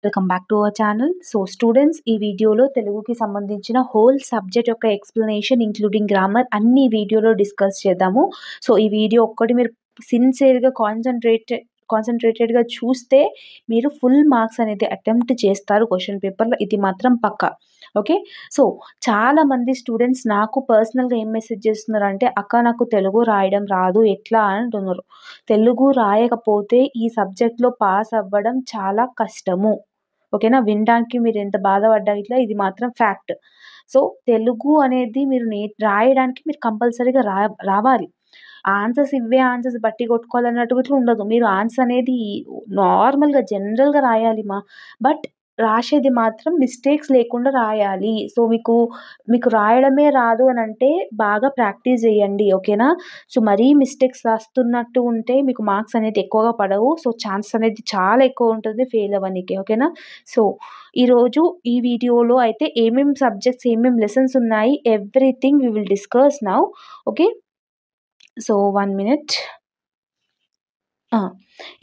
Welcome back to our channel. So students, ఈ వీడియోలో తెలుగుకి సంబంధించిన హోల్ సబ్జెక్ట్ యొక్క ఎక్స్ప్లెనేషన్ ఇంక్లూడింగ్ గ్రామర్ అన్ని వీడియోలో డిస్కస్ చేద్దాము. సో ఈ వీడియో ఒక్కటి మీరు సిన్సియర్గా కాన్సన్ట్రేటెడ్గా చూస్తే మీరు ఫుల్ మార్క్స్ అనేది అటెంప్ట్ చేస్తారు క్వశ్చన్ పేపర్లో, ఇది మాత్రం పక్కా. ఓకే, సో చాలామంది స్టూడెంట్స్ నాకు పర్సనల్గా ఏం మెసేజ్ చేస్తున్నారు అంటే, అక్క నాకు తెలుగు రాయడం రాదు ఎట్లా అని అంటున్నారు. తెలుగు రాయకపోతే ఈ సబ్జెక్ట్లో పాస్ అవ్వడం చాలా కష్టము. ఓకేనా, వినడానికి మీరు ఎంత బాధపడ్డా ఇట్లా, ఇది మాత్రం ఫ్యాక్ట్. సో తెలుగు అనేది మీరు రాయడానికి మీరు కంపల్సరీగా రావాలి. ఆన్సర్స్ ఇవే ఆన్సర్స్ బట్టి కొట్టుకోవాలన్నట్టు ఇట్లా ఉండదు. మీరు ఆన్సర్ అనేది నార్మల్గా జనరల్గా రాయాలి బట్ రాసేది మాత్రం మిస్టేక్స్ లేకుండా రాయాలి. సో మీకు రాయడమే రాదు అని అంటే బాగా ప్రాక్టీస్ చేయండి. ఓకేనా, సో మరీ మిస్టేక్స్ రాస్తున్నట్టు ఉంటే మీకు మార్క్స్ అనేది ఎక్కువగా పడవు. సో ఛాన్స్ అనేది చాలా ఎక్కువ ఉంటుంది ఫెయిల్ అవ్వడానికి. ఓకేనా, సో ఈరోజు ఈ వీడియోలో అయితే ఏమేమి సబ్జెక్ట్స్ ఏమేమి లెసన్స్ ఉన్నాయి everything we will discuss now. Okay, so 1 minute.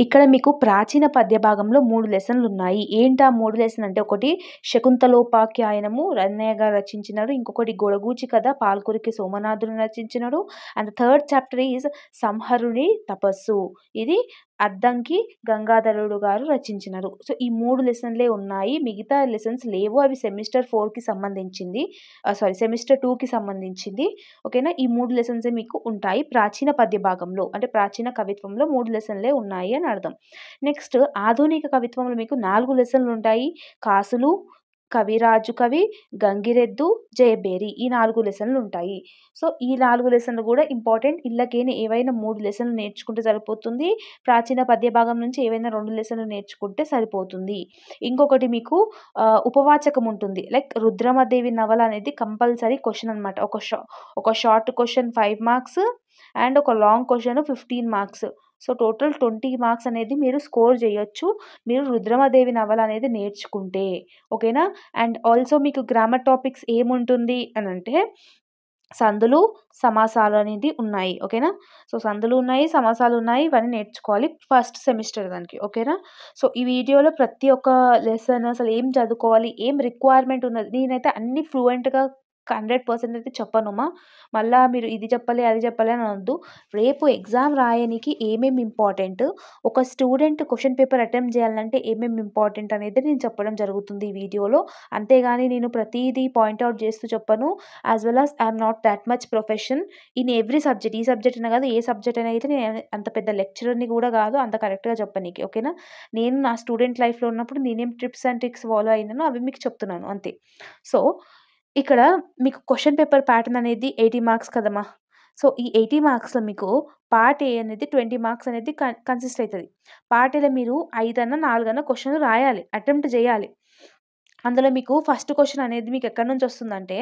ఇక్కడ మీకు ప్రాచీన పద్య భాగంలో 3 లెసన్లు ఉన్నాయి. ఏంటా 3 లెసన్ అంటే, ఒకటి శకుంతలోపాఖ్యాయనము రన్నయ్య గారు రచించినారు, ఇంకొకటి గొడగూచి కథ పాల్కురికి సోమనాథుని రచించినాడు, అండ్ థర్డ్ చాప్టర్ ఈజ్ సంహరుని తపస్సు, ఇది అద్దంకి గంగాధరుడు గారు రచించినారు. సో ఈ 3 లెసన్లే ఉన్నాయి, మిగతా లెసన్స్ లేవు. అవి సెమిస్టర్ 4కి సంబంధించింది, సెమిస్టర్ 2కి సంబంధించింది. ఓకేనా, ఈ 3 లెసన్సే మీకు ఉంటాయి ప్రాచీన పద్య భాగంలో, అంటే ప్రాచీన కవిత్వంలో 3 లెసన్లే ఉన్నాయి అని అర్థం. నెక్స్ట్ ఆధునిక కవిత్వంలో మీకు 4 లెసన్లు ఉంటాయి. కాసులు, కవిరాజు కవి, గంగిరెద్దు, జయబేరి, ఈ 4 లెసన్లు ఉంటాయి. సో ఈ 4 లెసన్లు కూడా ఇంపార్టెంట్. ఇళ్ళకేని ఏవైనా 3 లెసన్లు నేర్చుకుంటే సరిపోతుంది. ప్రాచీన పద్య భాగం నుంచి ఏవైనా 2 లెసన్లు నేర్చుకుంటే సరిపోతుంది. ఇంకొకటి మీకు ఉపవాచకం ఉంటుంది. లైక్ రుద్రమదేవి నవల అనేది కంపల్సరీ క్వశ్చన్ అనమాట. ఒక షార్ట్ క్వశ్చన్ 5 మార్క్స్ అండ్ ఒక long question 15 marks. So total 20 marks అనేది మీరు స్కోర్ చేయొచ్చు మీరు రుద్రమదేవి నవల అనేది నేర్చుకుంటే. ఓకేనా, అండ్ ఆల్సో మీకు గ్రామర్ టాపిక్స్ ఏముంటుంది అని అంటే, సందులు సమాసాలు అనేది ఉన్నాయి. ఓకేనా, సో సందులు ఉన్నాయి, సమాసాలు ఉన్నాయి, ఇవన్నీ నేర్చుకోవాలి ఫస్ట్ సెమిస్టర్ దానికి. ఓకేనా, సో ఈ వీడియోలో ప్రతి ఒక్క లెసన్ అసలు ఏం చదువుకోవాలి, ఏం రిక్వైర్మెంట్ ఉన్నది, నేనైతే అన్ని ఫ్లూయెంట్గా 100% అయితే చెప్పనుమా. మళ్ళీ మీరు ఇది చెప్పలే అది చెప్పలే అని అనొద్దు. రేపు ఎగ్జామ్ రాయడానికి ఏమేమి ఇంపార్టెంట్, ఒక స్టూడెంట్ క్వశ్చన్ పేపర్ అటెంప్ట్ చేయాలంటే ఏమేమి ఇంపార్టెంట్ అనేది నేను చెప్పడం జరుగుతుంది ఈ వీడియోలో. అంతేగాని నేను ప్రతిదీ పాయింట్అవుట్ చేస్తూ చెప్పను. As well as I'm not that much profession in every subject. ఈ సబ్జెక్ట్ అయినా కాదు, ఏ సబ్జెక్ట్ అయినా అయితే నేను అంత పెద్ద లెక్చరర్ని కూడా కాదు అంత కరెక్ట్గా చెప్పనీకి. ఓకేనా, నేను నా స్టూడెంట్ లైఫ్లో ఉన్నప్పుడు నేనేం ట్రిప్స్ అండ్ ట్రిక్స్ ఫాలో అయినానో అవి మీకు చెప్తున్నాను అంతే. సో ఇక్కడ మీకు క్వశ్చన్ పేపర్ ప్యాటర్న్ అనేది 80 మార్క్స్ కదమ్మా. సో ఈ 80 మార్క్స్లో మీకు పార్ట్ ఏ అనేది 20 మార్క్స్ అనేది కన్సిస్ట్ అవుతుంది. పార్ట్ ఏలో మీరు 5 4 క్వశ్చన్లు రాయాలి, అటెంప్ట్ చేయాలి. అందులో మీకు ఫస్ట్ క్వశ్చన్ అనేది మీకు ఎక్కడి నుంచి వస్తుందంటే,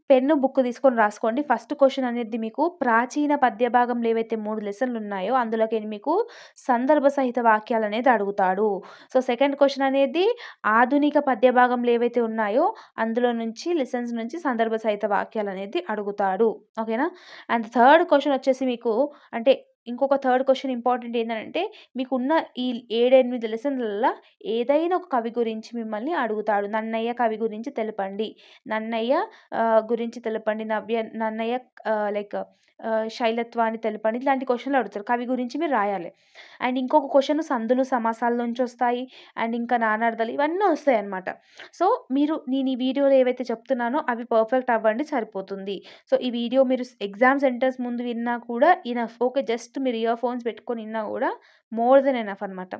పెన్ను బుక్ తీసుకొని రాసుకోండి. ఫస్ట్ క్వశ్చన్ అనేది మీకు ప్రాచీన పద్య భాగంలో ఏవైతే 3 లెసన్లు ఉన్నాయో అందులోకి మీకు సందర్భ సహిత వాక్యాలు అనేది అడుగుతాడు. సో సెకండ్ క్వశ్చన్ అనేది ఆధునిక పద్య భాగంలో ఏవైతే ఉన్నాయో అందులో నుంచి లెసన్స్ నుంచి సందర్భ సహిత వాక్యాలు అనేది అడుగుతాడు. ఓకేనా, అండ్ థర్డ్ క్వశ్చన్ వచ్చేసి మీకు అంటే ఇంకొక థర్డ్ క్వశ్చన్ ఇంపార్టెంట్ ఏంటంటే, మీకున్న ఈ 7-8 లెసన్లలో ఏదైనా ఒక కవి గురించి మిమ్మల్ని అడుగుతాడు. నన్నయ్య కవి గురించి తెలపండి, నన్నయ్య గురించి తెలపండి, నన్నయ్య లైక్ శైలత్వాన్ని తెలపండి, ఇలాంటి క్వశ్చన్లు అడుగుతారు. కవి గురించి మీరు రాయాలి. అండ్ ఇంకొక క్వశ్చన్ సందులు సమాసాల నుంచి వస్తాయి, అండ్ ఇంకా నానార్థాలు ఇవన్నీ వస్తాయి అన్నమాట. సో నేను ఈ వీడియోలో ఏవైతే చెప్తున్నానో అవి పర్ఫెక్ట్ అవ్వండి సరిపోతుంది. సో ఈ వీడియో మీరు ఎగ్జామ్ సెంటర్స్ ముందు విన్నా కూడా ఇనఫ్. ఓకే, జస్ట్ మీరు ఇయర్ ఫోన్స్ పెట్టుకొని విన్నా కూడా మోర్ దెన్ ఎనఫ్ అనమాట.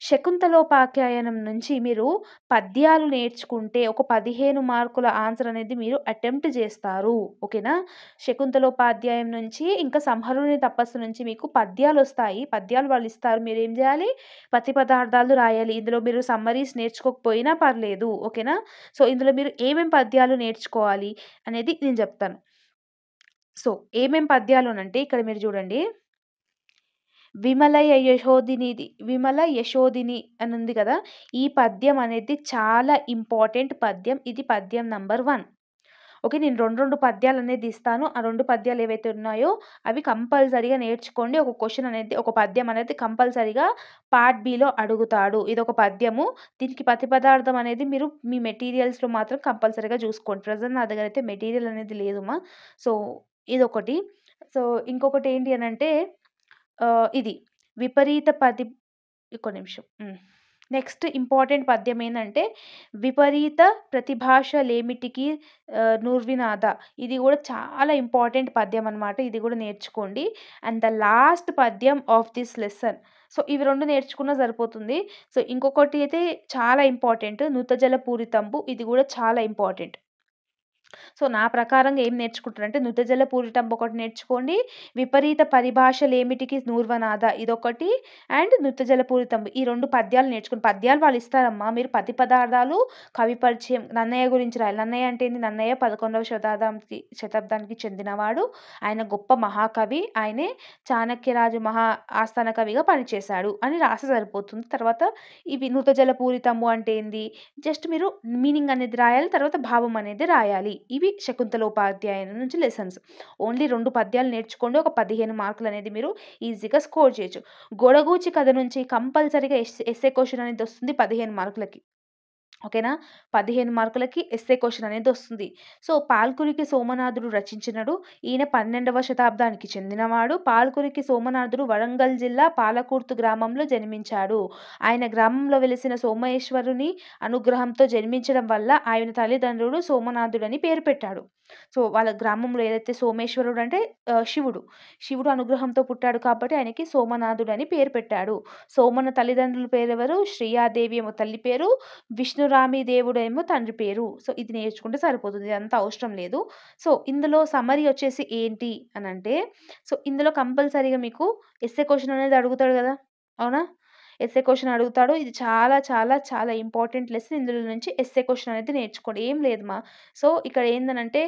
శకుంతలోపాఖ్యాయనం నుంచి మీరు పద్యాలు నేర్చుకుంటే ఒక 15 మార్కుల ఆన్సర్ అనేది మీరు అటెంప్ట్ చేస్తారు. ఓకేనా, శకుంతలోపాధ్యాయం నుంచి ఇంకా సంహరుని తపస్సు నుంచి మీకు పద్యాలు వస్తాయి. పద్యాలు వాళ్ళు ఇస్తారు, మీరు ఏం చేయాలి, ప్రతి పదార్థాలు రాయాలి. ఇందులో మీరు సమ్మరీస్ నేర్చుకోకపోయినా పర్లేదు. ఓకేనా, సో ఇందులో మీరు ఏమేం పద్యాలు నేర్చుకోవాలి అనేది నేను చెప్తాను. సో ఏమేం పద్యాలు అంటే ఇక్కడ మీరు చూడండి, విమల యశోదిని అని ఉంది కదా, ఈ పద్యం అనేది చాలా ఇంపార్టెంట్ పద్యం. ఇది పద్యం నంబర్ 1. ఓకే. నేను 2 పద్యాలనేది ఇస్తాను. ఆ 2 పద్యాలు ఏవైతే ఉన్నాయో అవి కంపల్సరీగా నేర్చుకోండి. ఒక క్వెషన్ అనేది ఒక పద్యం అనేది కంపల్సరీగా పార్ట్ బిలో అడుగుతాడు. ఇదొక పద్యము. దీనికి ప్రతిపదార్థం అనేది మీరు మీ మెటీరియల్స్‌లో మాత్రం కంపల్సరీగా చూసుకోండి. ప్రెజెంట్ నా దగ్గర అయితే మెటీరియల్ అనేది లేదుమా. సో, ఇదొకటి. సో, ఇంకొకటి ఏంటి అనంటే ఇది విపరీత పది ఒక్క నిమిషం. నెక్స్ట్ ఇంపార్టెంట్ పద్యం ఏందంటే, విపరీత ప్రతిభాషలేమిటికి నుర్వినాద. ఇది గూడా చాలా ఇంపార్టెంట్ పద్యం అనమాట. ఇది గూడా నేర్చుకోండి. అండ్ ద లాస్ట్ పద్యం ఆఫ్ దిస్ లెసన్. సో, ఇవి 2 నేర్చుకున్నా సరిపోతుంది. సో, ఇంకొకటి అయితే చాలా ఇంపార్టెంట్ 'నుతజల పూరితంబు' ఇది గూడా చాలా ఇంపార్టెంట్. సో, నా ప్రకారంగా ఏం నేర్చుకుంటారంటే 'నుతజల పూరితంబు' ఒకటి నేర్చుకోండి. 'విపరీత పరిభాషలేమిటికి నూర్వనాద' ఇదొకటి అండ్ 'నుతజల పూరితంబు' ఈ 2 పద్యాలు నేర్చుకోండి. పద్యాలు వాళ్ళిస్తారమ్మా. మీరు పది పదార్థాలు, కవి పరిచయం, నన్నయ్య గురించి రాయాలి. నన్నయ్య అంటే ఏంది? నన్నయ్య 11వ శతాబ్దానికి చెందినవాడు. ఆయన గొప్ప మహాకవి. ఆయనే చాణక్యరాజు ఆస్థాన కవిగా పనిచేశాడు అని రాస్తే సరిపోతుంది. తర్వాత ఇవి 'నుతజల పూరితంబు' అంటే ఏంది? జస్ట్ మీరు మీనింగ్ అనేది రాయాలి. తర్వాత భావం అనేది రాయాలి. ఇవి శకుంతలోపాధ్యాయుని నుంచి లెసన్స్. ఓన్లీ 2 పద్యాలు నేర్చుకోండి. ఒక 15 మార్కులనేది మీరు ఈజీగా స్కోర్ చేయొచ్చు. 'గొడగూచి' కథ నుంచి కంపల్సరీగా ఎస్సే క్వెషన్ అనేది వస్తుంది 15 మార్కులకి. ఓకేనా? 15 మార్కులకి ఎస్సే క్వెషన్ అనేదొస్తుంది. సో, పాల్కురికి సోమనాథుడు రచించినడు. ఈయన 12వ శతాబ్దానికి చెందినవాడు. పాల్కురికి సోమనాథుడు వరంగల్ జిల్లా పాలకుర్తి గ్రామంలో జన్మించాడు. ఆయన గ్రామంలో వెలిసిన సోమేశ్వరుని అనుగ్రహంతో జన్మించడం వల్ల ఆయన తల్లిదండ్రులు సోమనాథుడని పేరు పెట్టాడు. సో, వాళ్ళ గ్రామంలో ఏదైతే సోమేశ్వరుడు అంటే శివుడు. శివుడు అనుగ్రహంతో పుట్టాడు కాబట్టి ఆయనకి సోమనాథుడని పేరు పెట్టాడు. సోమన తల్లిదండ్రుల పేరెవరు? శ్రీయాదేవి ఏమో తల్లి పేరు. విష్ణురామి దేవుడేమో తండ్రి పేరు. సో, ఇది నేర్చుకుంటే సరిపోతుంది. ఇదంతా అవసరం లేదు. సో, ఇందులో సమ్మరీ వచ్చేసి ఏంటి అనంటే, సో, ఇందులో కంపల్సరీగా మీకు ఎస్సే క్వెషన్ అనేది అడుగుతాడు గదా! అవునా? ఎస్సే క్వెషన్ అడుగుతాడు. ఇది చాలా చాలా చాలా ఇంపార్టెంట్ లెసన్. ఇందులో నుంచి ఎస్సే క్వెషన్ అనేది నేర్చుకోండి. ఏం లేదు మా. సో, ఇక్కడ ఏందనంటే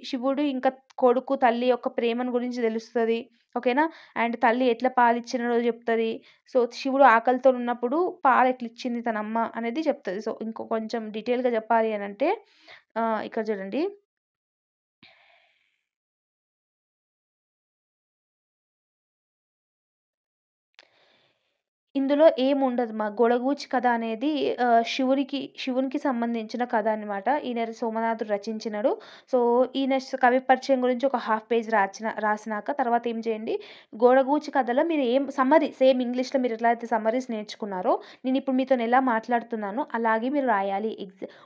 శివుడు ఇంకా కొడుకు, తల్లి యొక్క ప్రేమను గురించి తెలుస్తది. ఓకేనా? అండ్ తల్లి ఎట్లా పాలిచ్చినడో చెప్తది. సో, శివుడు ఆకలితో ఉన్నప్పుడు పాలెట్లిచ్చింది తనమ్మ అనేది చెప్తది. సో, ఇంకో కొంచెం డీటెయిల్‌గా చెప్పాలి అనంటే ఇక్కడ చూడండి. ఇందులో ఏముండదు మా. 'గొడగూచి' కథ అనేది శివునికి సంబంధించిన కథ అనమాట. ఈయన సోమనాథుడు రచించినడు. సో, ఈయన కవి పరిచయం గురించి ఒక హాఫ్ పేజ్ రాసినాక తర్వాత ఏం చేయండి, 'గోడగూచి' కథలో మీరు ఏం సమ్మరీ సేమ్ ఇంగ్లీష్‌లో మీరు ఎట్లా అయితే సమ్మరీస్ నేర్చుకున్నారో, నేనిప్పుడు మీతోని ఎలా మాట్లాడుతున్నానో అలాగే మీరు రాయాలి.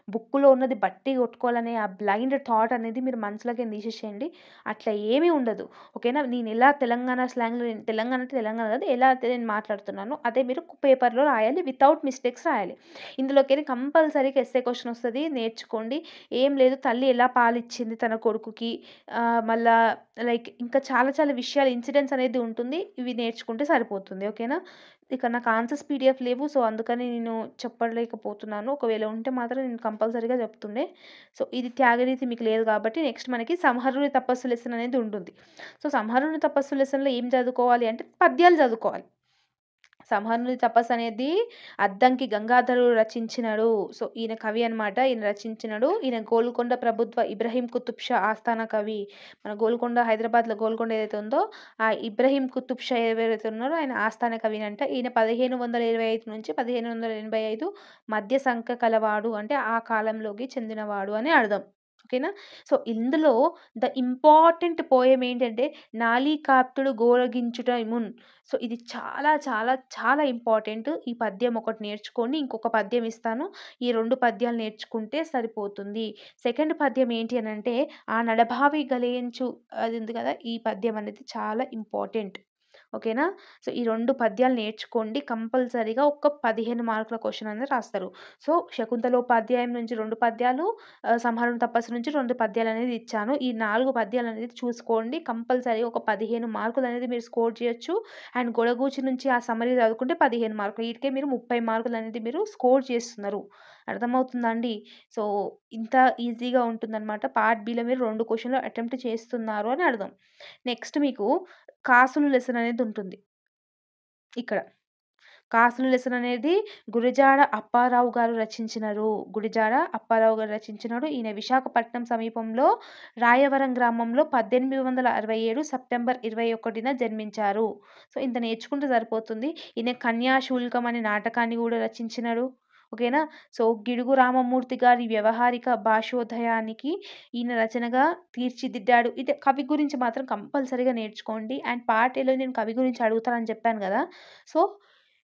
బుక్కులో ఉన్నది బట్టి కొట్టుకోవాలనే ఆ బ్లైండ్ థాట్ అనేది మీరు మనసులోకెళ్ళి తీసేసేయండి. అట్లా ఏమీ ఉండదు. ఓకేనా? నేనెలా తెలంగాణ స్లాంగ్‌లో తెలంగాణ అంటే తెలంగాణ కాదు. ఎలా అయితే నేను మాట్లాడుతున్నానో అదే మీరు పేపర్‌లో రాయాలి. వితౌట్ మిస్టేక్స్ రాయాలి. ఇందులోకెళ్ళి కంపల్సరీగా ఎస్సే క్వెషన్ వస్తది. నేర్చుకోండి. ఏం లేదు తల్లి ఎలా పాలిచ్చింది తన కొడుకుకి మళ్ళా లైక్ ఇంకా చాలా చాలా విషయాలు ఇన్సిడెంట్స్ అనేది ఉంటుంది. ఇవి నేర్చుకుంటే సరిపోతుంది. ఓకేనా? ఇక్కడ నాకు ఆన్సర్స్ పీడిఎఫ్ లేవు. సో, అందుకని నేను చెప్పలేకపోతున్నాను. ఒకవేళ ఉంటే మాత్రం నేను కంపల్సరీగా చెప్తుండే. సో, ఇది త్యాగనీతి మీకు లేదు కాబట్టి నెక్స్ట్ మనకి సంహరుని తపస్సు లెసన్ అనేది ఉంటుంది. సో, సంహరుని తపస్సు లెసన్‌లో ఏం చదువుకోవాలి అంటే పద్యాలు చదువుకోవాలి. సంహరుని తపస్సు అనేది అద్దంకి గంగాధరుడు రచించినడు. సో, ఈయన కవి అనమాట. ఈయన రచించినడు. ఈయన గోల్కొండ ప్రభుత్వ ఇబ్రహీం కుతుబ్ షా ఆస్థాన కవి. మన గోల్కొండ హైదరాబాద్‌లో గోల్కొండ ఏదైతే ఉందో, ఆ ఇబ్రహీం కుతుబ్ షా ఎవరైతే ఉన్నారో ఆయన ఆస్థాన కవినంట. ఈయన 1525 నుంచి 1585 మధ్య సంఖ్య కలవాడు. అంటే ఆ కాలంలోకి చెందినవాడు అని అర్థం. ఓకేనా? సో, ఇందులో ద ఇంపార్టెంట్ పోయెమ్ ఏంటంటే 'నాలీకాప్తుడు గోరగించుట ఇమున్' సో, ఇది చాలా చాలా చాలా ఇంపార్టెంట్. ఈ పద్యం ఒకటి నేర్చుకోండి. ఇంకొక పద్యం ఇస్తాను. ఈ 2 పద్యాలు నేర్చుకుంటే సరిపోతుంది. సెకండ్ పద్యం ఏంటి అనంటే, ఆ నడభావి గలయించు అది ఉంది కదా! ఈ పద్యం అనేది చాలా ఇంపార్టెంట్. ఓకేనా? సో, ఈ 2 పద్యాలు నేర్చుకోండి. కంపల్సరీగా ఒక 15 మార్కుల క్వెషన్ అనేది రాస్తారు. సో, శకుంతలోపాధ్యాయం నుంచి 2 పద్యాలు, సంహరణ తపస్సు నుంచి 2 పద్యాలనేది ఇచ్చాను. ఈ 4 పద్యాలనేది చూసుకోండి. కంపల్సరీగా ఒక 15 మార్కులనేది మీరు స్కోర్ చేయొచ్చు. అండ్ గొడగూచి నుంచి ఆ సమ్మరీ చదువుకుంటే 15 మార్కులు. ఈటికే మీరు 30 మార్కులనేది మీరు స్కోర్ చేస్తున్నారు. అర్థమవుతుందా అండి? సో, ఇంత ఈజీగా ఉంటుందనమాట. పార్ట్ బిలో మీరు 2 క్వెషన్‌లు అటెంప్ట్ చేస్తున్నారు అని అర్థం. నెక్స్ట్ మీకు కాసులు లెసన్ అనేది ఉంటుంది ఇక్కడ. కాసుల లెసన్ అనేది గురజాడ అప్పారావు గారు రచించినారు. ఈయన విశాఖపట్నం సమీపంలో రాయవరం గ్రామంలో 1867 సెప్టెంబర్ 21న జన్మించారు. సో, ఇంత నేర్చుకుంటే సరిపోతుంది. ఈయన కన్యాశుల్కం అనే నాటకాన్ని కూడా రచించినాడు. ఓకేనా. సో, గిడుగు రామమూర్తి గారి వ్యవహారిక భాషోదయానికి ఈయన రచనగా తీర్చిదిద్దాడు. ఇది కవి గురించి మాత్రం కంపల్సరీగా నేర్చుకోండి. అండ్ పార్ట్ ఏలో నేను కవి గురించి అడుగుతానని చెప్పాను కదా! సో,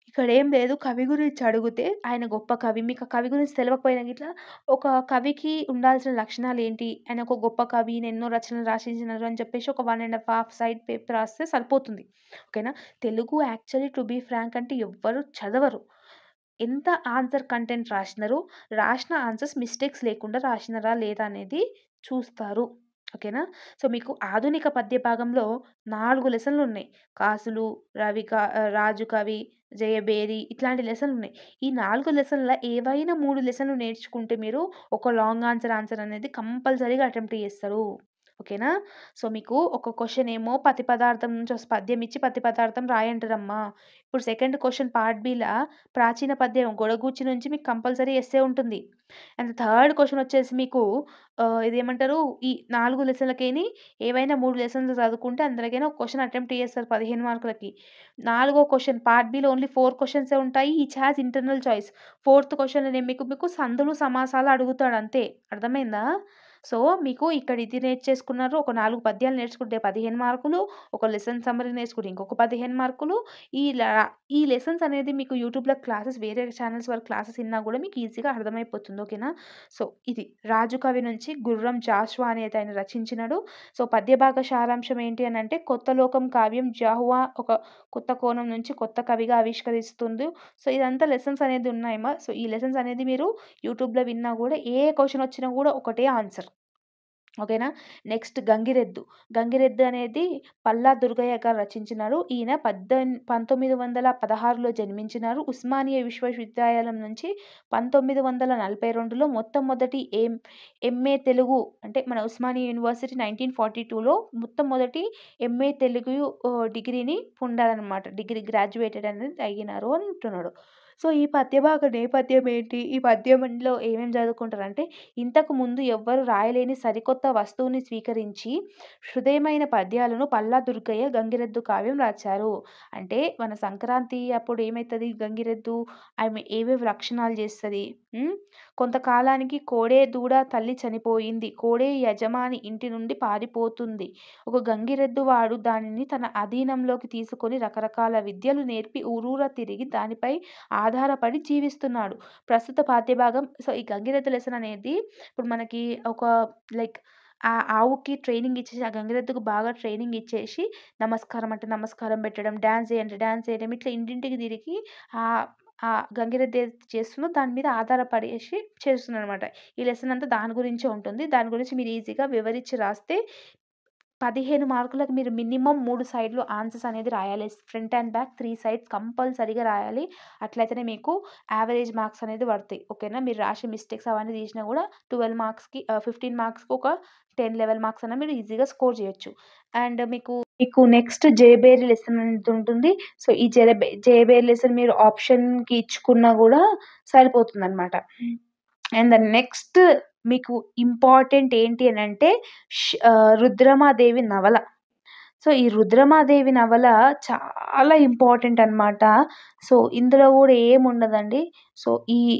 ఇక్కడ ఏం లేదు. కవి గురించి అడిగితే ఆయన గొప్ప కవి. మీకు ఆ కవి గురించి తెలవకపోయినా గిట్ల ఒక కవికి ఉండాల్సిన లక్షణాలేంటి? ఆయన ఒక గొప్ప కవి, ఈయన ఎన్నో రచనలు రాసేసినారు అని చెప్పేసి ఒక 1 ½ సైడ్ పేపర్ రాస్తే సరిపోతుంది. ఓకేనా. Telugu actually to be frank అంటే ఎవ్వరు చదవరు. ఎంత ఆన్సర్ కంటెంట్ రాసినారు, రాసిన ఆన్సర్స్ మిస్టేక్స్ లేకుండా రాసినారా లేదా అనేది చూస్తారు. ఓకేనా. సో, మీకు ఆధునిక పద్య భాగంలో 4 లెసన్లున్నాయి. కాసులు, రాజు కవి, జయభేరి ఇట్లాంటి లెసన్లున్నాయి. ఈ 4 లెసన్‌ల ఏవైనా 3 లెసన్‌లు నేర్చుకుంటే మీరు ఒక లాంగ్ ఆన్సర్ అనేది కంపల్సరీగా అటెంప్ట్ చేస్తారు. ఓకేనా. సో, మీకు ఒక క్వెషన్ ఏమో పతి పదార్థం నుంచి పద్యం ఇచ్చి పతి పదార్థం రాయంటారమ్మా. ఇప్పుడు సెకండ్ క్వెషన్ పార్ట్ బిలా ప్రాచీన పద్యం గొడగూచి నుంచి మీకు కంపల్సరీ ఎస్సే ఉంటుంది. అండ్ థర్డ్ క్వెషన్ వచ్చేసి మీకు ఇదేమంటారు ఈ 4 లెసన్‌లకేని ఏవైనా 3 లెసన్లు చదువుకుంటే అందులోకైనా ఒక క్వెషన్ అటెంప్ట్ చేస్తారు 15 మార్కులకి. నాలుగో క్వెషన్ పార్ట్ బిలో ఓన్లీ 4 క్వెషన్సే ఉంటాయి. Each has internal choice. Fourth క్వెషన్‌లోనే మీకు సందులు, సమాసాలు అడుగుతాడు అంతే. అర్థమైందా? సో, మీకు ఇక్కడ ఇది నేర్చేసుకున్నారు. ఒక 4 పద్యాలు నేర్చుకుంటే 15 మార్కులు. ఒక లెసన్ సమ్మరీ నేర్చుకుంటే ఇంకొక 15 మార్కులు. ఈ లా ఈ లెసన్స్ అనేది మీకు యూట్యూబ్‌లో క్లాసెస్ వేరే ఛానెల్స్ వరకు క్లాసెస్ ఇన్నా కూడా మీకు ఈజీగా అర్థమైపోతుంది. ఓకేనా. సో, ఇది రాజు కవి నుంచి గుర్రం జాషువా అనేది ఆయన రచించినాడు. సో, పద్యభాగ సారాంశం ఏంటి అనంటే కొత్త లోకం కావ్యం జాహువా ఒక కొత్త కోణం నుంచి కొత్త కవిగా ఆవిష్కరిస్తుంది. సో, ఇదంతా లెసన్స్ అనేది ఉన్నాయమ్మా. సో, ఈ లెసన్స్ అనేది మీరు యూట్యూబ్‌లో విన్నా కూడా ఏ క్వెషన్ వచ్చినా కూడా ఒకటే ఆన్సర్. ఓకేనా. నెక్స్ట్ గంగిరెద్దు. గంగిరెద్దు అనేది పల్లా దుర్గయ్య గారు రచించినారు. ఈయన 1916లో జన్మించినారు. ఉస్మానియా విశ్వవిద్యాలయం నుంచి 1942లో మొట్టమొదటి ఎంఏ తెలుగు అంటే మన ఉస్మానియా యూనివర్సిటీ 1942లో మొట్టమొదటి ఎంఏ తెలుగు డిగ్రీని పొందారనమాట. డిగ్రీ గ్రాడ్యుయేటెడ్ అనేది అయినారు అంటున్నాడు. సో, ఈ పద్యభాగ నేపథ్యం ఏంటి? ఈ పద్యంలో ఏమేమి చదువుకుంటారంటే ఇంతకు ముందు ఎవ్వరు రాయలేని సరికొత్త వస్తువుని స్వీకరించి హృదయమైన పద్యాలను పల్లా దుర్గయ్య గంగిరెద్దు కావ్యం రాశారు. అంటే మన సంక్రాంతి అప్పుడు ఏమైతది గంగిరెద్దు ఆమె ఏవేవి లక్షణాలు చేస్తది. కొంతకాలానికి కోడే దూడ తల్లి చనిపోయింది. కోడే యజమాని ఇంటి నుండి పారిపోతుంది. ఒక గంగిరెద్దు వాడు దానిని తన అధీనంలోకి తీసుకొని రకరకాల విద్యలు నేర్పి ఊరూరా తిరిగి దానిపై ఆధారపడి జీవిస్తున్నాడు. ప్రస్తుత పాఠ్యభాగం సో, ఈ గంగిరెద్దు లెసన్ అనేది ఇప్పుడు మనకి ఒక లైక్ ఆ ఆవుకి ట్రైనింగ్ ఇచ్చేసి, ఆ గంగిరెద్దుకు బాగా ట్రైనింగ్ ఇచ్చేసి, నమస్కారం అంటే నమస్కారం పెట్టడం, డాన్స్ చేయి అంటే డాన్స్ చేయడం, ఇట్లా ఇంటింటికి తిరిగి ఆ గంగిరెద్దు ఏదైతే చేస్తుందో దాని మీద ఆధారపడేసి చేస్తుందనమాట. ఈ లెసన్ అంతా దాని గురించే ఉంటుంది. దాని గురించి మీరు ఈజీగా వివరించి రాస్తే 15 మార్కులకు మీరు మినిమమ్ 3 సైడ్‌లు ఆన్సర్స్ అనేది రాయాలి. ఫ్రంట్ అండ్ బ్యాక్ 3 సైడ్స్ కంపల్సరీగా రాయాలి. అట్లయితేనే మీకు యావరేజ్ మార్క్స్ అనేది పడతాయి. ఓకేనా. మీరు రాసే మిస్టేక్స్ అవన్నీ తీసినా కూడా 12 మార్క్స్‌కి 15 మార్క్స్‌కి ఒక 10, 11 మార్క్స్ అన్నా మీరు ఈజీగా స్కోర్ చేయొచ్చు. అండ్ మీకు నెక్స్ట్ జేబేరి లెసన్ అనేది ఉంటుంది. సో, ఈ జేబేరి లెసన్ మీరు ఆప్షన్‌కి ఇచ్చుకున్నా కూడా సరిపోతుందనమాట. అండ్ నెక్స్ట్ మీకు ఇంపార్టెంట్ ఏంటి అనంటే రుద్రమాదేవి నవల. సో, ఈ రుద్రమాదేవి నవల చాలా ఇంపార్టెంట్ అనమాట. సో, ఇందులో గూడా ఏముండదండి. సో,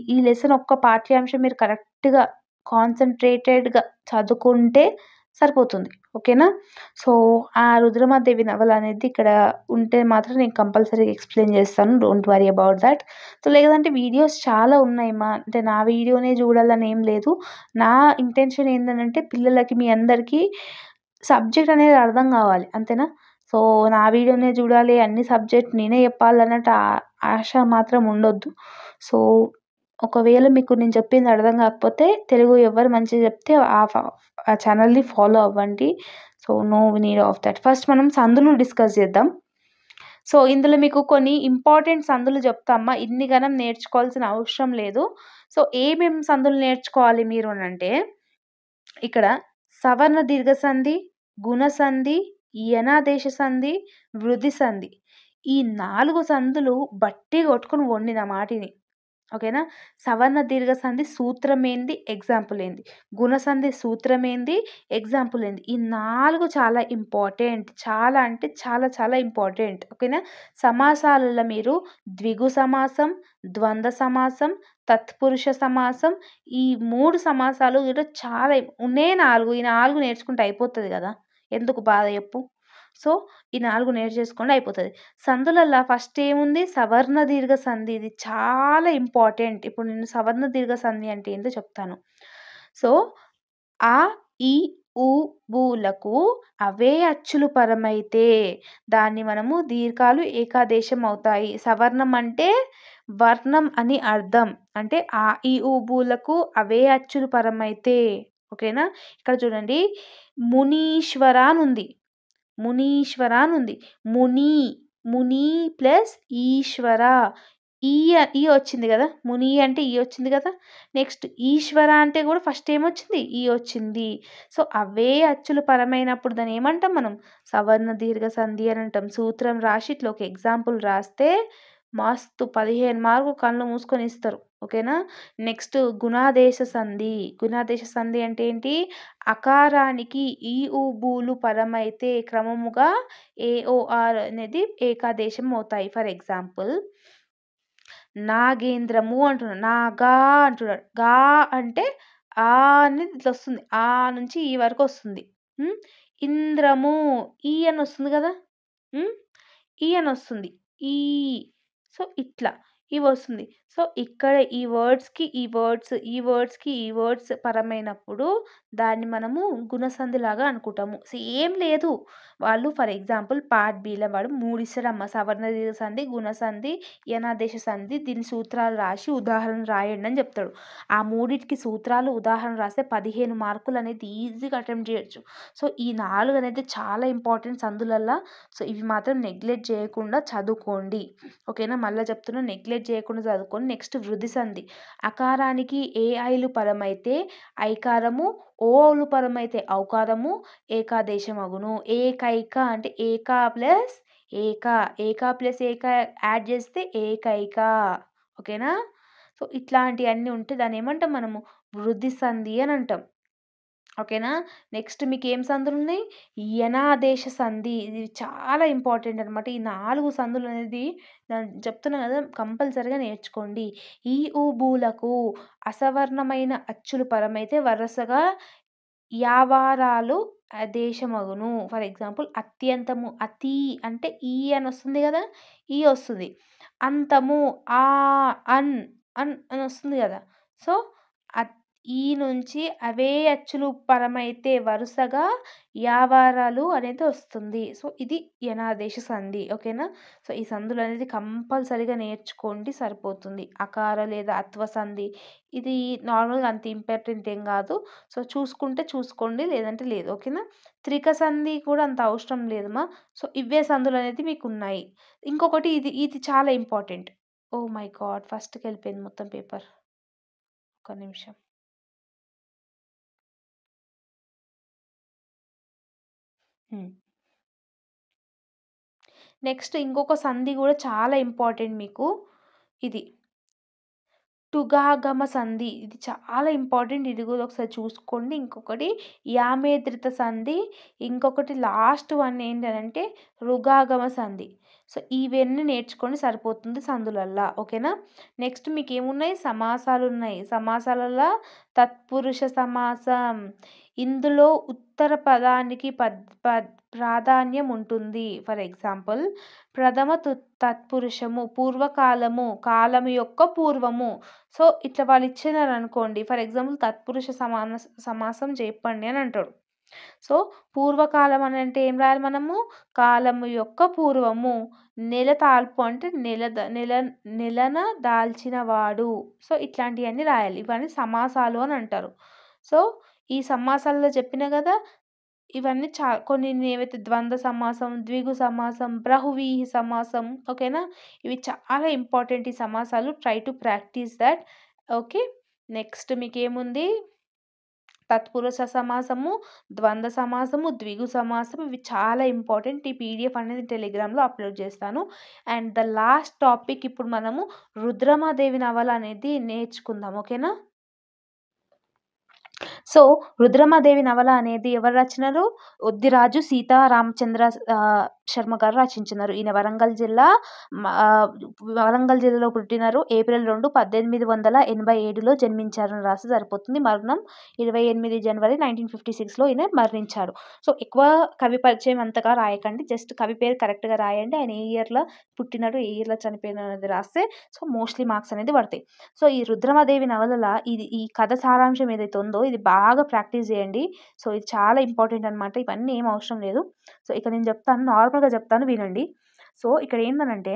ఈ లెసన్ ఒక్క పాఠ్యాంశం మీరు కరెక్ట్‌గా కాన్సంట్రేటెడ్‌గా చదువుకుంటే సరిపోతుంది. ఓకేనా. సో, ఆ రుద్రమాదేవి నవల అనేది ఇక్కడ ఉంటే మాత్రం నేను కంపల్సరీగా ఎక్స్‌ప్లెయిన్ చేస్తాను. Don't worry about that. So, లేదంటే వీడియోస్ చాలా ఉన్నాయమ్మా. అంటే నా వీడియోనే చూడాలని ఏం లేదు. నా ఇంటెన్షన్ ఏందనంటే పిల్లలకి మీ అందరికీ సబ్జెక్ట్ అనేది అర్థం కావాలి. అంతేనా. సో, నా వీడియోనే చూడాలి, అన్ని సబ్జెక్ట్ నేనే చెప్పాలన్నట్టు ఆశ మాత్రం ఉండొద్దు. సో, ఒకవేళ మీకు నేను చెప్పింది అర్థం కాకపోతే తెలుగు ఎవరు మంచిగా చెప్తే ఆ ఛానల్‌ని ఫాలో అవ్వండి. So, no need of that. First మనం సందులు డిస్కస్ చేద్దాం. సో, ఇందులో మీకు కొన్ని ఇంపార్టెంట్ సందులు చెప్తా అమ్మా. ఇన్ని గనం నేర్చుకోవాల్సిన అవసరం లేదు. సో, ఏమేం సందులు నేర్చుకోవాలి మీరు అనంటే ఇక్కడ సవర్ణ దీర్ఘ సంధి, గుణ సంధి, యనాదేశ సంధి, వృద్ధి సంధి. ఈ 4 సందులు బట్టి కొట్టుకొని పోండి నా మాటిని. ఓకేనా? సవర్ణ దీర్ఘ సంధి సూత్రమేంది? ఎగ్జాంపుల్ ఏంది? గుణ సంధి సూత్రమేంది? ఎగ్జాంపుల్ ఏంది? ఈ 4 చాలా ఇంపార్టెంట్. చాలా అంటే చాలా చాలా ఇంపార్టెంట్. ఓకేనా? సమాసాలలో మీరు ద్విగు సమాసం, ద్వంద్వ సమాసం, తత్పురుష సమాసం ఈ 3 సమాసాలు కూడా చాలా ఉన్నయే 4. ఈ 4 నేర్చుకుంటే అయిపోతది గదా! ఎందుకు బాధ చెప్పు? సో, ఈ 4 నేర్చేసుకోండి అయిపోతది. సందులల్లా ఫస్ట్ ఏముంది? సవర్ణ దీర్ఘ సంధి. ఇది చాలా ఇంపార్టెంట్. ఇప్పుడు నేను సవర్ణ దీర్ఘ సంధి అంటే ఏందో చెప్తాను. సో, ఆ, ఈ, ఉ, బులకు అవే అచ్చులు పరమైతే దాన్ని మనము దీర్ఘాలు ఏకాదేశం అవుతాయి. సవర్ణం అంటే వర్ణం అని అర్థం. అంటే ఆ, ఈ, ఉ, బులకు అవే అచ్చులు పరమైతే ఓకేనా? ఇక్కడ చూడండి మునీశ్వర అనుంది. మునీశ్వర అనుంది. ముని, ముని ప్లస్ ఈశ్వర. ఈ వచ్చింది గదా! ముని అంటే ఈ వచ్చింది గదా! నెక్స్ట్ ఈశ్వర అంటే గూడా ఫస్ట్ ఏమొచ్చింది? ఈ వచ్చింది. సో, అవే అచ్చులు పరమైనప్పుడు దాన్నేమంటాం మనం? సవర్ణ దీర్ఘ సంధి అని అంటాం. సూత్రం రాసి ఇట్లా ఒక ఎగ్జాంపుల్ రాస్తే మస్తు 15 మార్కులు కళ్ళు మూసుకొని ఇస్తారు. ఓకేనా? నెక్స్ట్ గుణాదేశ సంధి. గుణాదేశ సంధి అంటే ఏంటి? అకారానికి ఈ, ఉ, బూలు పరమైతే క్రమముగా ఏ, ఓ, ఆర్ అనేది ఏకాదేశం అవుతాయి. ఫర్ ఎగ్జాంపుల్ నాగేంద్రము అంటున్నాడు. నాగా అంటున్నాడు. గా అంటే ఆ అనేది ఇట్లా వస్తుంది. ఆ నుంచి ఈ వరకు వస్తుంది. ఇంద్రము ఈ అని వస్తుంది కదా! ఈ అని వస్తుంది. ఈ సో, ఇట్లా ఇవొస్తుంది. సో, ఇక్కడ ఈ వర్డ్స్‌కి ఈ వర్డ్స్, ఈ వర్డ్స్‌కి ఈ వర్డ్స్ పరమైనప్పుడు దాన్ని మనము గుణసంధిలాగా అనుకుంటాము. సేమ్ లేదు. వాళ్ళు ఫర్ ఎగ్జాంపుల్ పార్ట్ బిలో వాడు 3 ఇస్తాడమ్మ. సవర్ణ దీర్ఘ సంధి, గుణ సంధి, యనాదేశ సంధి దీని సూత్రాలు రాసి ఉదాహరణ రాయండి అని చెప్తాడు. ఆ మూడిటికి సూత్రాలు ఉదాహరణ రాస్తే 15 మార్కులు అనేది ఈజీగా అటెంప్ట్ చేయొచ్చు. సో, ఈ 4 అనేది చాలా ఇంపార్టెంట్ సందులల్లా. సో, ఇవి మాత్రం నెగ్లెక్ట్ చేయకుండా చదువుకోండి. ఓకేనా? మళ్ళా చెప్తున్నా నెగ్లెక్ట్ చేయకుండా చదువుకోండి. నెక్స్ట్ వృద్ధి సంధి. అకారానికి ఏ ఐలు పరమైతే ఐకారము, ఓలు పరమైతే ఔకారము ఏకాదేశం అగును. ఏకైక అంటే ఏకా ప్లస్ ఏక. ఏక ప్లస్ ఏక యాడ్ చేస్తే ఏకైక. ఓకేనా? సో, ఇట్లాంటియన్నీ ఉంటే దాన్నేమంటాం మనము? వృద్ధి సంధి అని అంటాం. ఓకేనా? నెక్స్ట్ మీకేం సందులున్నాయి? యనాదేశ సంధి. ఇది చాలా ఇంపార్టెంట్ అనమాట. ఈ 4 సందులనేది చెప్తున్నా గదా! కంపల్సరీగా నేర్చుకోండి. ఈ, ఉ, బూలకు అసవర్ణమైన అచ్చులు పరమైతే వరసగా యావారాలు దేశమగును. For example అత్యంతము. అతి అంటే ఈ అని వస్తుంది గదా! ఈ వస్తుంది. అంతము అన్ అని వస్తుంది గదా! సో, ఈ నుంచి అవే అచ్చులు పరమైతే వరుసగా యావారాలు అనేది వస్తుంది. సో, ఇది యనాదేశ సంధి. ఓకేనా? సో, ఈ సందులనేది కంపల్సరీగా నేర్చుకోండి సరిపోతుంది. అకార లేదా అత్వ సంధి ఇది నార్మల్‌గా అంత ఇంపార్టెంట్ ఏం గాదు. సో, చూసుకుంటే చూసుకోండి లేదంటే లేదు. ఓకేనా? త్రిక సంధి కూడా అంత అవసరం లేదమ్మా. సో, ఇవే సందులనేది మీకున్నాయి. ఇంకొకటి ఇది చాలా ఇంపార్టెంట్. Oh my God! ఫస్ట్‌కెళ్ళిపోయింది మొత్తం పేపర్. ఒక్క నిమిషం. హ్మ్. నెక్స్ట్ ఇంకొక సంధి గూడా చాలా ఇంపార్టెంట్ మీకు. ఇది. టుగాగమ సంధి. ఇది చాలా ఇంపార్టెంట్. ఇది గూడా ఒకసారి చూసుకోండి. ఇంకొకటి యామేదృత సంధి. ఇంకొకటి లాస్ట్ వన్ ఏంటనంటే రుగాగమ సంధి. సో, ఇవన్నీ నేర్చుకోండి సరిపోతుంది సందులల్లా. ఓకేనా? నెక్స్ట్ మీకేమున్నాయి? సమాసాలున్నాయి. సమాసాలల్లా తత్పురుష సమాసం. ఇందులో ఉత్తర పదానికి ప్రాధాన్యం ఉంటుంది. ఫర్ ఎగ్జాంపుల్ ప్రథమ తత్పురుషము, పూర్వకాలము, కాలము యొక్క పూర్వము. సో, ఇట్లా వాళ్ళిచ్చినారనుకోండి. ఫర్ ఎగ్జాంపుల్ తత్పురుష సమాసం చెప్పండి అని అంటాడు. సో, పూర్వకాలం అని అంటే ఏం రాయాలి మనము? కాలము యొక్క పూర్వము. నెల తాల్పు అంటే నెలన దాల్చినవాడు. సో, ఇట్లాంటియన్నీ రాయాలి. ఇవన్నీ సమాసాలు అని అంటారు. సో, ఈ సమాసాలలో చెప్పినా గదా! ఇవన్నీ కొన్ని ఏవైతే ద్వంద్వ సమాసం, ద్విగు సమాసం, బహువ్రీహి సమాసం ఓకేనా? ఇవి చాలా ఇంపార్టెంట్ ఈ సమాసాలు. Try to practice that. Okay. Next మీకేముంది? తత్పురుష సమాసము, ద్వంద్వ సమాసము, ద్విగు సమాసం ఇవి చాలా ఇంపార్టెంట్. ఈ పీడిఎఫ్ అనేది టెలిగ్రామ్‌లో అప్‌లోడ్ చేస్తాను. అండ్ ద లాస్ట్ టాపిక్ ఇప్పుడు మనము రుద్రమాదేవి నవల అనేది నేర్చుకుందాం. ఓకేనా? సో, 'రుద్రమాదేవి' నవల అనేది ఎవరు రచనలు? ఒద్దిరాజు సీతారామచంద్ర శర్మ గారు రచించినారు. ఈయన వరంగల్ జిల్లాలో పుట్టినారు. ఏప్రిల్ 2, 1887లో జన్మించారని రాస్తే సరిపోతుంది. మరణం 28 జనవరి 1956లో ఈయన మరణించారు. సో, ఎక్కువ కవి పరిచయం అంతగా రాయకండి. జస్ట్ కవి పేరు కరెక్ట్‌గా రాయండి. ఆయన ఏ ఇయర్‌లో పుట్టినారు, ఏ ఇయర్‌లో చనిపోయినారు అనేది రాస్తే సో, మోస్ట్‌లీ మార్క్స్ అనేది పడతాయి. సో, ఈ 'రుద్రమాదేవి' నవలల ఈ కథ సారాంశం ఏదైతే ఉందో ఇది బాగా ప్రాక్టీస్ చేయండి. సో, ఇది చాలా ఇంపార్టెంట్ అనమాట. ఇవన్నీ ఏం అవసరం లేదు. సో, ఇక నేను చెప్తాను. నార్మల్‌గా చెప్తాను వినండి. సో, ఇక్కడ ఏందనంటే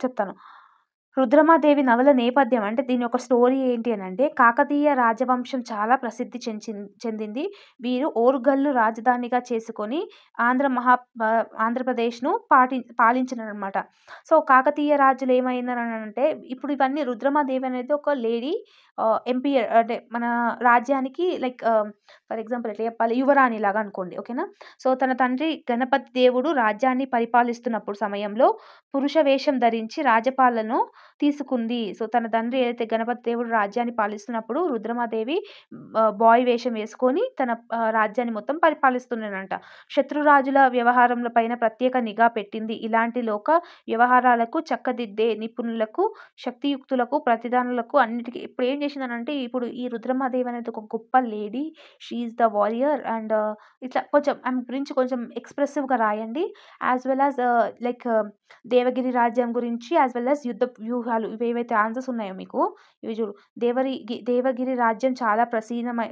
చెప్తాను. 'రుద్రమాదేవి' నవల నేపథ్యం అంటే దీని యొక్క స్టోరీ ఏంటి అనంటే, కాకతీయ రాజవంశం చాలా ప్రసిద్ధి చెందింది. వీరు ఓరుగల్లు రాజధానిగా చేసుకొని ఆంధ్రప్రదేశ్‌ను పాలించినారనమాట. సో, కాకతీయ రాజులు ఏమైనారనంటే ఇప్పుడు ఇవన్నీ 'రుద్రమాదేవి' అనేది ఒక లేడీ ఎంపీ అంటే మన రాజ్యానికి ఫర్ ఎగ్జాంపుల్ ఎట్లా చెప్పాలి? యువరాణిలాగా అనుకోండి. ఓకేనా? సో, తన తండ్రి గణపతి దేవుడు రాజ్యాన్ని పరిపాలిస్తున్నప్పుడు సమయంలో పురుష వేషం ధరించి రాజపాలను తీసుకుంది. సో, తన తండ్రి ఏదైతే గణపతి దేవుడు రాజ్యాన్ని పాలిస్తున్నప్పుడు రుద్రమాదేవి బాయ్ వేషం వేసుకొని తన రాజ్యాన్ని మొత్తం పరిపాలిస్తుండేనంట. శత్రురాజుల వ్యవహారముల పైన ప్రత్యేక నిఘా పెట్టింది. ఇలాంటి లోక వ్యవహారాలకు చక్కదిద్దే నిపుణులకు, శక్తియుక్తులకు, ప్రతిదానులకు అన్నిటికి ఇప్పుడు ఏం చేసిందనంటే ఇప్పుడు ఈ రుద్రమాదేవి అనేది ఒక గొప్ప lady. She is the warrior and ఇట్లా కొంచెం ఆమె గురించి కొంచెం ఎక్స్‌ప్రెసివ్‌గా రాయండి. యాస్ వెల్ యాస్ దేవగిరి రాజ్యం గురించి యాస్ వెల్ యాస్ యుద్ధ వ్యూహాలు ఇవేవైతే ఆన్సర్స్ ఉన్నాయో మీకు ఇవి చూడు. దేవగిరి రాజ్యం చాలా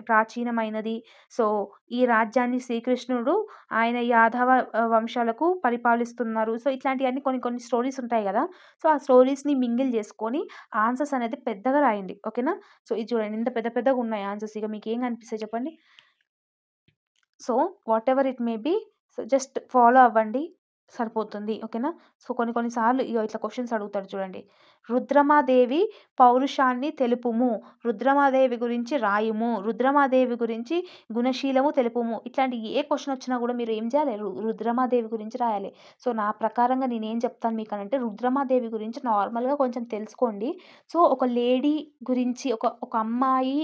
ప్రాచీనమైనది. సో, ఈ రాజ్యాన్ని శ్రీకృష్ణుడు ఆయన యాదవ వంశాలకు పరిపాలిస్తున్నారు. సో, ఇట్లాంటియన్నీ కొన్ని కొన్ని స్టోరీస్ ఉంటాయి గదా! సో, ఆ స్టోరీస్‌ని మింగిల్ చేసుకొని ఆన్సర్స్ అనేది పెద్దగా రాయండి. ఓకేనా? సో, ఇది చూడండి ఇంత పెద్ద పెద్దగున్నాయి ఆన్సర్స్. ఇక మీకేం కనిపిస్తాయి చెప్పండి? So, whatever it may be so, just follow అవ్వండి. సరిపోతుంది. ఓకేనా? సో, కొన్ని కొన్ని సార్లు ఇగో ఇట్లా క్వెషన్స్ అడుగుతాడు చూడండి. రుద్రమాదేవి పౌరుషాన్ని తెలుపుము. రుద్రమాదేవి గురించి రాయుము. రుద్రమాదేవి గురించి గుణశీలము తెలుపుము. ఇట్లాంటి ఏ క్వెషన్ వచ్చినా గూడా మీరు ఏం చేయాలి? రుద్రమాదేవి గురించి రాయాలి. సో, నా ప్రకారంగా నేనేం చెప్తాను మీకనంటే రుద్రమాదేవి గురించి నార్మల్‌గా కొంచెం తెలుసుకోండి. సో, ఒక లేడీ గురించి ఒక అమ్మాయి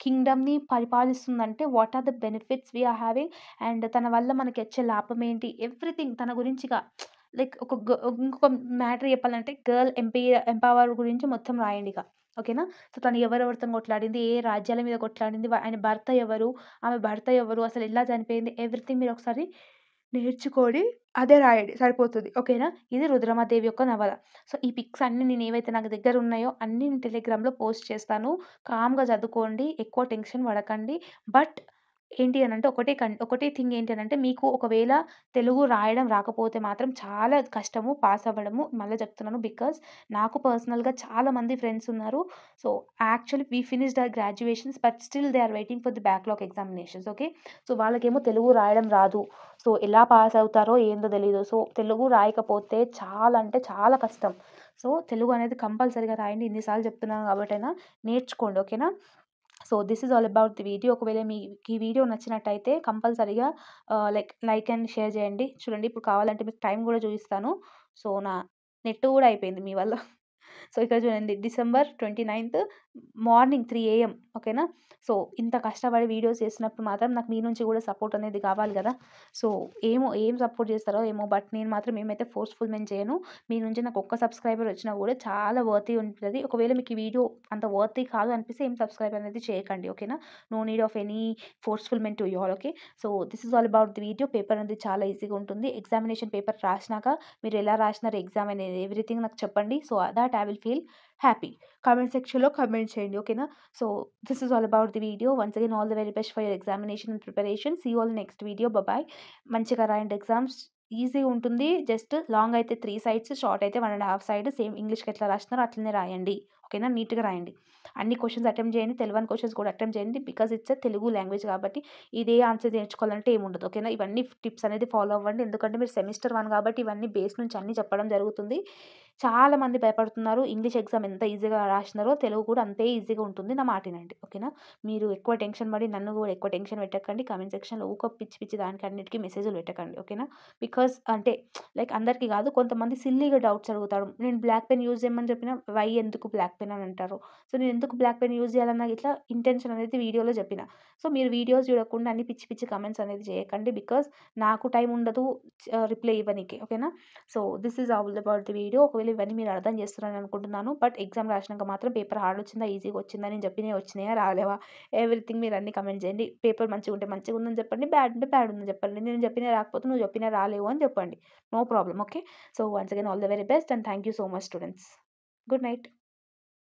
కింగ్‌డమ్‌ని పరిపాలిస్తుందంటే what are the benefits we are having and తన వల్ల మనకొచ్చే లాభం ఏంటి? ఎవ్రీథింగ్ తన గురించిగా లైక్ ఇంకొక మ్యాటర్ చెప్పాలంటే గర్ల్ ఎంపవర్ గురించి మొత్తం రాయండిక. ఓకేనా? సో, తను ఎవరెవరితోని కొట్లాడింది? ఏ రాజ్యాల మీద కొట్లాడింది? ఆయన భర్త ఎవరు? ఆమె భర్త ఎవరు? అసలెలా చనిపోయింది? ఎవ్రీథింగ్ మీరొకసారి నేర్చుకొని అదే రాయండి సరిపోతుంది. ఓకేనా? ఇది 'రుద్రమాదేవి' యొక్క నవల. సో, ఈ పిక్స్ అన్నీ నేనేవైతే నాకు దగ్గరున్నాయో అన్నీ నేను టెలిగ్రామ్‌లో పోస్ట్ చేస్తాను. కామ్‌గా చదువుకోండి. ఎక్కువ టెన్షన్ పడకండి. బట్ ఏంటి అనంటే ఒకటే థింగ్ ఏంటి అనంటే మీకు ఒకవేళ తెలుగు రాయడం రాకపోతే మాత్రం చాలా కష్టము పాస్ అవ్వడము. మళ్ళా చెప్తున్నాను బికాజ్ నాకు పర్సనల్‌గా చాలామంది ఫ్రెండ్స్ ఉన్నారు. So, actually we finished our graduations but still they are waiting for the backlog examinations. Okay. So, వాళ్ళకేమో తెలుగు రాయడం రాదు. సో, ఎలా పాస్ అవుతారో ఏందో తెలీదు. సో, తెలుగు రాయకపోతే చాలా అంటే చాలా కష్టం. సో, తెలుగు అనేది కంపల్సరీగా రాయండి. ఇన్ని సార్లు చెప్తున్నాను కాబట్టైనా నేర్చుకోండి. ఓకేనా? So, this is all about the video. ఒకవేళ మీకు ఈ వీడియో నచ్చినట్టయితే కంపల్సరీగా లైక్ అండ్ షేర్ చేయండి. చూడండి ఇప్పుడు కావాలంటే మీకు టైం గూడా చూపిస్తాను. సో, నా నెట్ గూడా అయిపోయింది మీ వల్ల. సో, ఇక్కడ చూడండి డిసెంబర్ 29థ్ మార్నింగ్ 3 AM ఓకేనా? సో, ఇంత కష్టపడి వీడియోస్ చేస్తున్నప్పుడు మాత్రం నాకు మీ నుంచి కూడా సపోర్ట్ అనేది కావాలి గదా! సో, ఏం సపోర్ట్ చేస్తారో ఏమో బట్ నేను మాత్రం ఏమైతే ఫోర్స్‌ఫుల్‌మెంట్ చేయను. మీ నుంచి నాకు ఒక్క సబ్స్క్రైబర్ వచ్చినా కూడా చాలా వర్తీ ఉంటది. ఒకవేళ మీకు ఈ వీడియో అంత వర్తీ కాదు అనిపిస్తే ఏం సబ్స్క్రైబ్ అనేది చేయకండి. ఓకేనా? No need of any forcefulment to you all. Okay. So, this is all about the video. Paper అనేది చాలా ఈజీగా ఉంటుంది. ఎగ్జామినేషన్ పేపర్ రాసినాక మీరు ఎలా రాసినారు ఎగ్జామ్ అనేది ఎవ్రీథింగ్ నాకు చెప్పండి. So, that I will feel happy. Comment సెక్షన్‌లో కామెంట్ చేయండి. ఓకేనా? So, this is all about the video. Once again all the very best for your examination and preparation. See you all next video. Bye. మంచిగా రాయండి exams. ఈజీగా ఉంటుంది. Just long అయితే 3 sides, short అయితే 1 ½ side. Same ఇంగ్లీష్‌కి ఎట్లా రాసినారో అట్లనే రాయండి. ఓకేనా? నీట్‌గా రాయండి. అన్ని క్వెషన్స్ అటెంప్ట్ చేయండి. తెలవని క్వెషన్స్ కూడా అటెంప్ట్ చేయండి. Because it's a Telugu language కాబట్టి ఇదే ఆన్సర్ నేర్చుకోవాలంటే ఏముండదు. ఓకేనా? ఇవన్నీ టిప్స్ అనేది ఫాలో అవ్వండి. ఎందుకంటే మీరు సెమిస్టర్ 1 కాబట్టి ఇవన్నీ బేస్ నుంచి అన్నీ చెప్పడం జరుగుతుంది. చాలామంది భయపడుతున్నారు. ఇంగ్లీష్ ఎగ్జామ్ ఎంత ఈజీగా రాసినారో తెలుగు కూడా అంతే ఈజీగా ఉంటుంది. నా మాట ఇనండి. ఓకేనా? మీరు ఎక్కువ టెన్షన్ పడి నన్ను కూడా ఎక్కువ టెన్షన్ పెట్టకండి. కామెంట్ సెక్షన్‌లో ఊక పిచ్చి పిచ్చి దానికి అన్నిటికి మెసేజ్‌లు పెట్టకండి. ఓకేనా? బికాజ్ అంటే లైక్ అందరికీ కాదు, కొంతమంది సిల్లీగా డౌట్స్ అడుగుతారు. నేను బ్లాక్ పెన్ యూజ్ చేయమని చెప్పినా వై ఎందుకు బ్లాక్ పెన్ అని అంటారు. సో, నేను ఎందుకు బ్లాక్ పెన్ యూజ్ చేయాలన్న ఇట్లా ఇంటెన్షన్ అనేది వీడియోలో చెప్పిన. సో, మీరు వీడియోస్ చూడకుండా అన్ని పిచ్చి పిచ్చి కామెంట్స్ అనేది చేయకండి. బికాజ్ నాకు టైం ఉండదు రిప్లై ఇవ్వనీకి. ఓకేనా? So, this is all about the video. ఒకవేళ ఇవన్నీ మీరు అర్థం చేస్తున్నారని అనుకుంటున్నాను. బట్ ఎగ్జామ్ రాసినాక మాత్రం పేపర్ హార్డ్ వచ్చిందా, ఈజీగా వచ్చిందా, నేను చెప్పినవి వచ్చినాయా, రాలేవా, ఎవ్రీథింగ్ మీరు అన్ని కామెంట్ చేయండి. పేపర్ మంచిగుంటే మంచిగుందని చెప్పండి. బ్యాడ్ ఉంటే బ్యాడ్ ఉందని చెప్పండి. నేను చెప్పినవి రాకపోతే నువ్వు చెప్పినవి రాలేవు అని చెప్పండి. No problem. Okay. So, once again all the very best and thank you so much students. Good night.